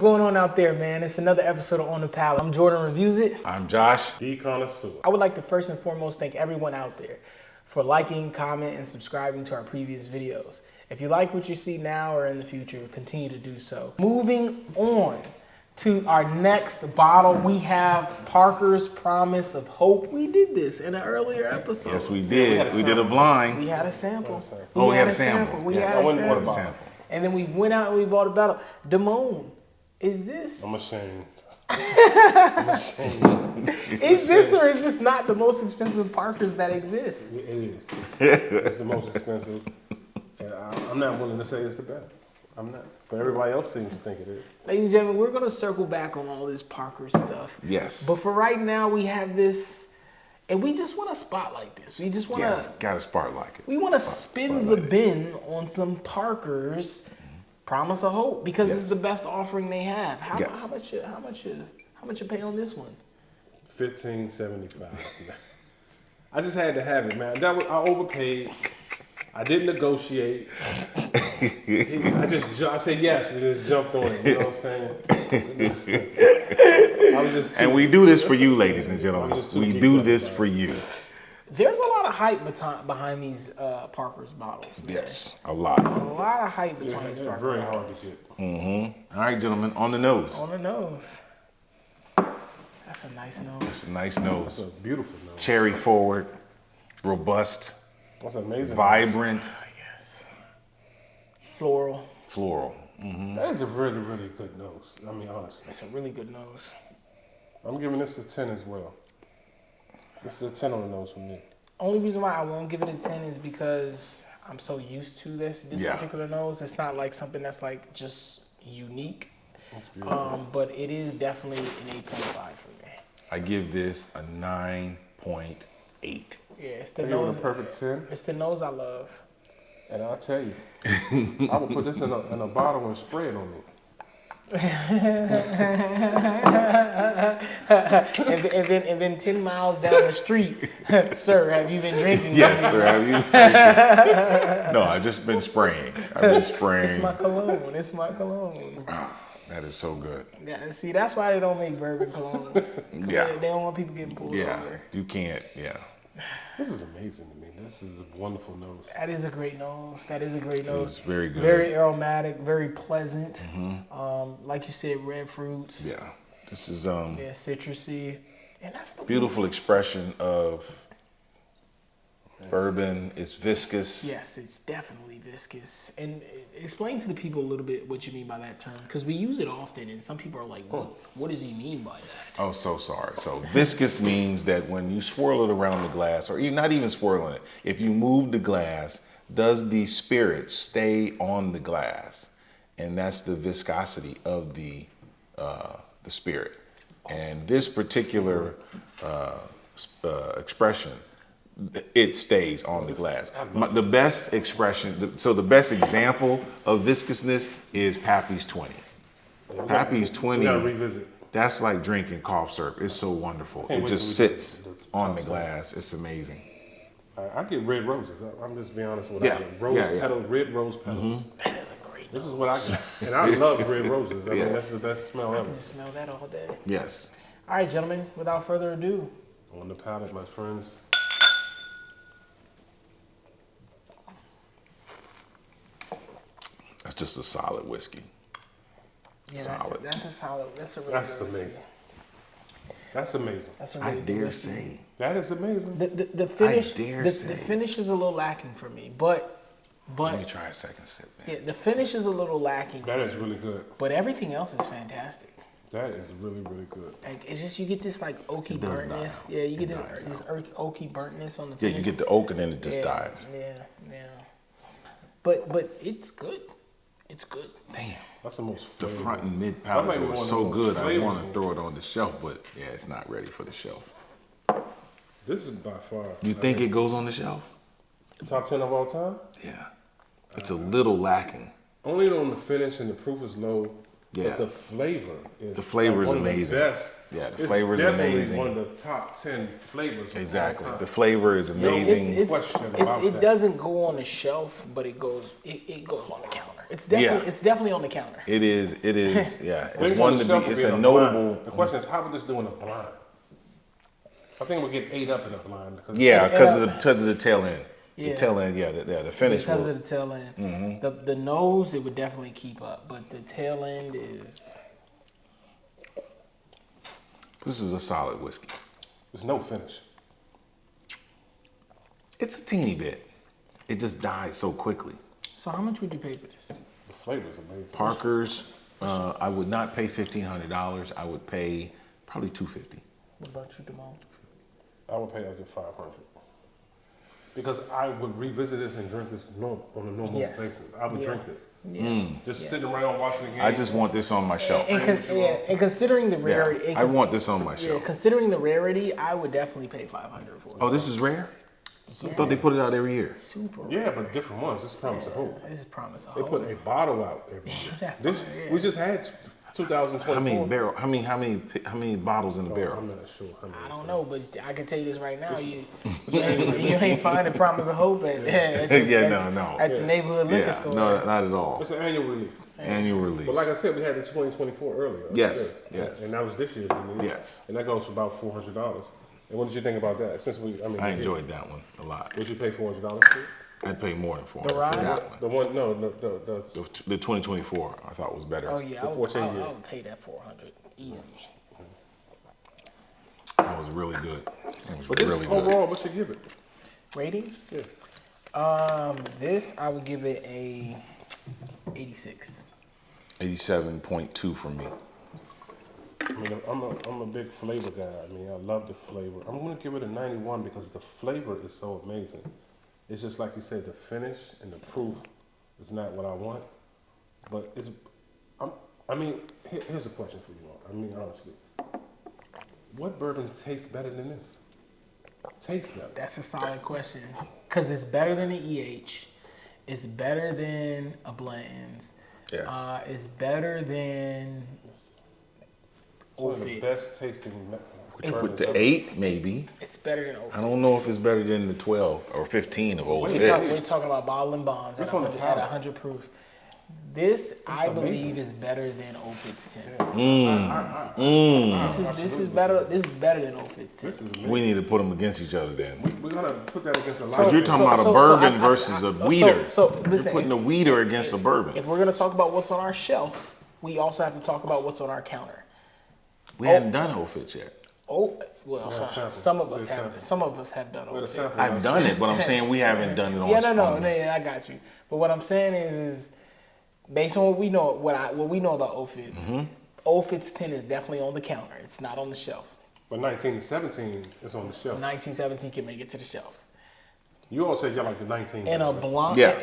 going on out there, man? It's another episode of On the Palate. I'm Jordan Reviews It. I'm Josh. D Connoisseur. I would like to first and foremost thank everyone out there for liking, comment, and subscribing to our previous videos. If you like what you see now or in the future, continue to do so. Moving on to our next bottle, we have Parker's Promise of Hope. We did this in an earlier episode. Yes, we did. We did a blind. We had a sample. We had a sample. We Yes. had I a wouldn't want a sample. sample. And then we went out and we bought a bottle. Damone, is this... I'm ashamed. I'm ashamed. Is this or is this not the most expensive Parkers that exists? It is. It's the most expensive. And I'm not willing to say it's the best. I'm not. But everybody else seems to think it is. Ladies and gentlemen, we're going to circle back on all this Parker stuff. Yes. But for right now, we have this, and we just want to spotlight this. We just want to... got to spotlight it. We want to spin the bin on some Parker's Promise of Hope because this is the best offering they have. How much you pay on this one? $15.75. I just had to have it, man. I overpaid. I didn't negotiate. I said yes and just jumped on it. You know what I'm saying? And we do this for you, ladies and gentlemen. We do this for you. There's a lot of hype behind these Parker's bottles. Man. Yes, a lot. A lot of hype behind these Parker's very bottles. hard to get. Mm-hmm. All right, gentlemen, on the nose. On the nose. That's a nice nose. It's a nice nose. It's a beautiful nose. Cherry forward, robust, That's amazing. vibrant. Yes. Floral. Floral. Mm-hmm. That is a really, really good nose. I mean, honestly. It's a really good nose. I'm giving this a 10 as well. This is a 10 on the nose for me. Only reason why I won't give it a 10 is because I'm so used to this particular nose. It's not like something that's like just unique. It's beautiful. But it is definitely an 8.5 for me. I give this a 9.8. Yeah, it's the I give it nose. a perfect 10. It's the nose I love. And I'll tell you, I would put this in a bottle and spray it on me. and then 10 miles down the street, sir, have you been drinking? Yes, sir. Have you? No, I've just been spraying. It's my cologne. It's my cologne. That is so good. Yeah, see, that's why they don't make bourbon colognes. Yeah. They don't want people getting pulled Yeah, over. you can't. Yeah. This is amazing to me. This is a wonderful nose. That is a great nose. That is a great nose. It's very good. Very aromatic, very pleasant. Like you said, red fruits. Yeah. This is Yeah, citrusy. And that's the beautiful expression of bourbon. It's viscous. Yes, it's definitely viscous. And explain to the people a little bit what you mean by that term, because we use it often, and some people are like, what does he mean by that? Oh, so sorry. So viscous means that when you swirl it around the glass, or you're not even swirling it, if you move the glass, does the spirit stay on the glass? And that's the viscosity of the spirit. And this particular expression, it stays on the glass. The best expression, so the best example of viscousness is Pappy's 20. Pappy's 20, We gotta revisit. that's like drinking cough syrup. It's so wonderful. Can't It wait just till we sits get the on the top glass. It's amazing. I get red roses. I'm just being honest with Yeah. I get rose Yeah, yeah. petals, red rose petals. That is a great nose. This is what I get. And I love red roses. I mean, Yes. that's the best smell I ever. can smell that all day. Yes. All right, gentlemen, without further ado, On the palate, my friends. That's just a solid whiskey. yeah, Solid. that's a solid. That's a really That's good whiskey. amazing. That's amazing. That's a I really good dare whiskey. say. That is amazing. The finish. dare The say. finish is a little lacking for me, but Let me try a second sip, man. yeah, the finish is a little lacking. That is really good. But everything else is fantastic. That is really, really good. Like it's just you get this like oaky does burntness. die out. Yeah, you get It this dies oaky burntness on the Yeah, finish. you get the oak and then it just yeah, dies. Yeah, yeah. But it's good. It's good. Damn. That's the most The flavorful. front and mid That might palate be was one of so the most good I want to flavorful. throw it on the shelf, but yeah, it's not ready for the shelf. This is by far. You think it goes on the shelf? Top 10 of all time? Yeah. It's a little lacking. Only on the finish and the proof is low. Yeah. But the flavor is. The flavor is one of the amazing. best. Yeah, the It's flavor is definitely amazing. one of the top 10 flavors. of all Exactly. time. The flavor is amazing. question about it that. doesn't go on the shelf, but it goes on the counter. It's definitely on the counter. It is. Yeah, Things it's on one the to shelf be. would It's be a in notable. blind. The question is, how would this do in a blind? I think it would get ate up in a blind. Yeah, because of the tail end. Yeah. The tail end. Yeah, the finish. Because of the tail end. The nose, it would definitely keep up, but the tail end is. This is a solid whiskey. There's no finish. It's a teeny bit. It just dies so quickly. So how much would you pay for this? The flavor is amazing. Parker's, I would not pay $1,500. I would pay probably $250. What about you, Damon? I would pay up to $500 because I would revisit this and drink this on a normal basis. I would drink this. Yeah. Just sitting around watching the game. I just want this on my shelf. And considering the rarity, I want this on my yeah, shelf. considering the rarity, I would definitely pay $500 for it. Oh, this is rare? I thought they put it out every year. Super. Yeah, but different ones. This is Promise of Hope. This is Promise of They Hope. put a bottle out every year. This we just had 2024. How many barrel? How many bottles in the barrel? I'm not sure. How many I don't know, but I can tell you this right now: you ain't finding Promise of Hope at your neighborhood liquor store. No, not at all. It's an annual release. Annual release. But like I said, we had the 2024 earlier. Yes, yes. And that was this year's release. Yes. And that goes for about $400. And what did you think about that? I enjoyed that one a lot. Would you pay $400 for it? I'd pay more than $400 The for ride? that one. The one, no, The 2024 I thought was better. Oh yeah, I The 14 year. would pay that $400 easy. That was really good. It was But this really good. overall, what you give it? Rating? Yeah. This I would give it a 86. 87.2 for me. I mean, I'm a big flavor guy. I mean, I love the flavor. I'm gonna give it a 91 because the flavor is so amazing. It's just like you said, the finish and the proof is not what I want. But here's a question for you all. I mean, honestly, what bourbon tastes better than this? Tastes better. That's a solid question. Because it's better than an EH. It's better than a Blanton's. Yes. It's better than One of the Ophitz. best tasting It's With bourbons the ever. 8, maybe. It's better than Ophitz. I don't know if it's better than the 12 or 15 of Old Wait, Fitz. We're talking about bottle and bonds at It's on the 100, at palate. 100 proof. This, I amazing. believe, is better than Ophitz 10. Mm. This is better. This is better than Ophitz 10. This is amazing. We need to put them against each other then. We're gonna put that against a lot. So- Because you're talking about a so bourbon I- versus a weeder. So You're listen, putting a weeder against a bourbon. if we're gonna talk about what's on our shelf, we also have to talk about what's on our counter. We hadn't done Old Fitz yet. Oh, well, Yeah, sample. some of us Where's have. sample? Some of us have done Where the Ophitz. sample? I've done it, but I'm saying we haven't done it on Yeah, no, on- I got you. But what I'm saying is based on what we know, what we know about Ophitz, Mm-hmm. Ophitz 10 is definitely on the counter. It's not on the shelf. But 19 to 17 is on the shelf. 1917 can make it to the shelf. You all said y'all like the 19. In a blind, Yeah.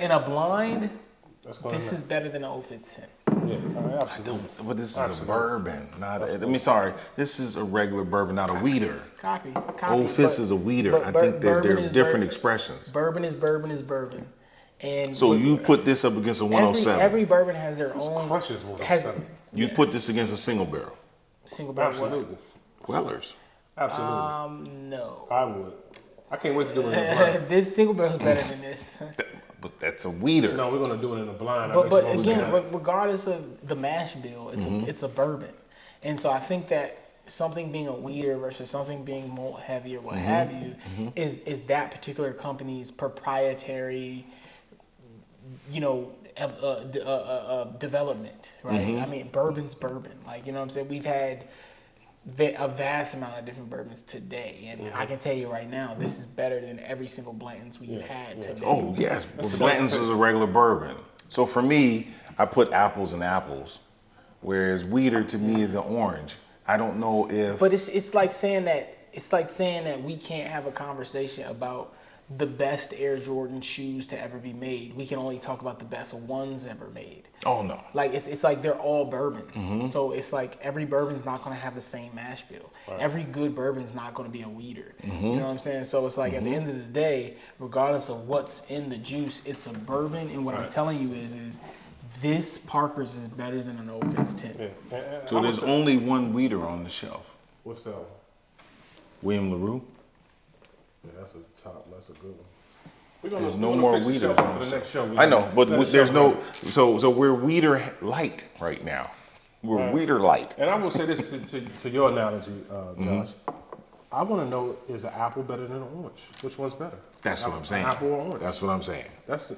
That's going this is better than an Ophitz 10. Yeah, absolutely. But this is Absolutely. a bourbon, not a, sorry, this is a regular bourbon, not a weeder. Copy. Old Fitz but- is a weeder. but I think they're bourbon is different bourbon. expressions. Bourbon is bourbon is bourbon. And So you put this up against a 107. every bourbon has their own crushes 107. has You put this against a single barrel. single bourbon. Absolutely. Wellers. Absolutely. No. I would. I can't wait to do it in a blind. This single barrel is better than this. But that's a weeder. No, we're going to do it in a blind. But again, regardless of the mash bill, it's a bourbon, and so I think that something being a weeder versus something being malt heavy or what have you is that particular company's proprietary, development, right? I mean, bourbon's bourbon. Like, you know what I'm saying? We've had a vast amount of different bourbons today, and I can tell you right now, this is better than every single Blanton's we've had today. Oh, yes. But Blanton's is a regular bourbon. So for me, I put apples and apples, whereas weeder to me is an orange. I don't know if... But it's like saying that we can't have a conversation about the best Air Jordan shoes to ever be made. We can only talk about the best ones ever made. Oh, no. Like it's like they're all bourbons. So it's like every bourbon's not going to have the same mash bill. Right. Every good bourbon's not going to be a weeder. You know what I'm saying? So it's like at the end of the day, regardless of what's in the juice, it's a bourbon. And what I'm telling you is this Parker's is better than an Old Fitz 10. Yeah. So there's only one weeder on the shelf. What's that one? William LaRue. Yeah, that's a top. That's a good one. There's no more fix the weeders shelf on for the next show. I know, but Next there's show, no. right? So we're weeder light right now. We're weeder light. And I will say this to your analogy, Mm-hmm. Josh. I want to know, is an apple better than an orange? Which one's better? That's what I'm saying. Apple or orange? That's what I'm saying. That's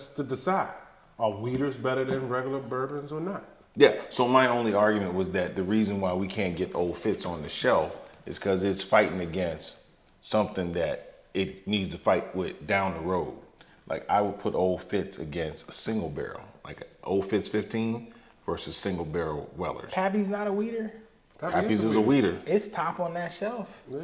to decide. Are weeders better than regular bourbons or not? Yeah. So my only argument was that the reason why we can't get Old Fitz on the shelf is because it's fighting against something that it needs to fight with down the road. Like I would put Old Fitz against a single barrel, like Old Fitz 15 versus single barrel Wellers. Pappy's not a weeder. Pappy's is a weeder. It's top on that shelf. Yeah.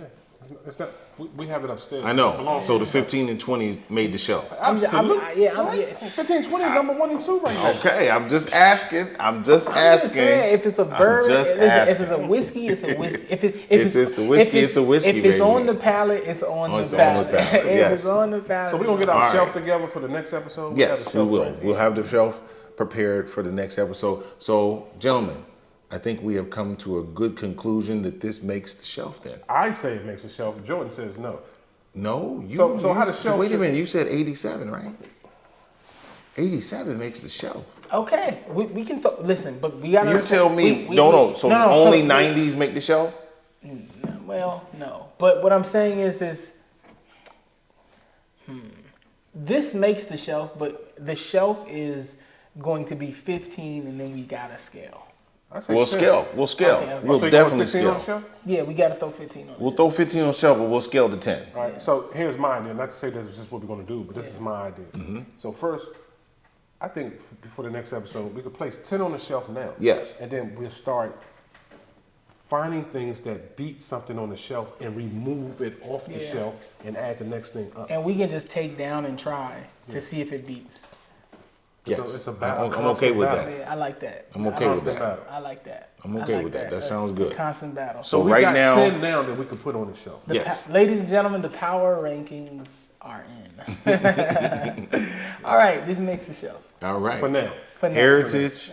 It's not. We have it upstairs. I know. So the 15 and 20 made the shelf. Absolutely. Yeah. 15, 20 is number 1 and 2 right now. Okay, I'm just asking. I'm just Saying, asking. if it's a bourbon, just listen, if it's a asking. whiskey, it's a whiskey. If it's a whiskey, it's a whiskey, If it's baby. on the palate, it's on Oh, it's the on the palate. palate, If yes. it's on the palate. So we're going to get our All shelf right. together for the next episode? Yes, have the we shelf will. ready. We'll have the shelf prepared for the next episode. So, gentlemen, I think we have come to a good conclusion that this makes the shelf then. I say it makes a shelf. Jordan says no. No, you. So how the shelf Wait a should- minute. You said 87, right? 87 makes the shelf. Okay, we can listen, but we gotta. You tell me. we- No. So only so- 90s make the shelf. Well, no. But what I'm saying is this makes the shelf, but the shelf is going to be 15, and then we got to scale. I say We'll 10. scale. We'll scale. Okay. We'll So you going definitely 15 on the scale. shelf? Yeah, we got to throw 15 on We'll the throw 15 on the shelf, but we'll scale to 10. All right, so here's my idea. Not to say this is just what we're going to do, but this is my idea. Mm-hmm. So first, I think before the next episode, we could place 10 on the shelf now. Yes. And then we'll start finding things that beat something on the shelf and remove it off the Yeah. shelf and add the next thing up. And we can just take down and try to see if it beats. Yes. It's a battle. I'm okay with battle. that. Yeah, I like that. I'm okay with that. battle. I like that. I'm I okay like with that. That sounds good. Constant battle. So we right got now- 10 now that we could put on the shelf. Yes. Ladies and gentlemen, the power rankings are in. All right, this makes the shelf. All right. For now. For now. Heritage,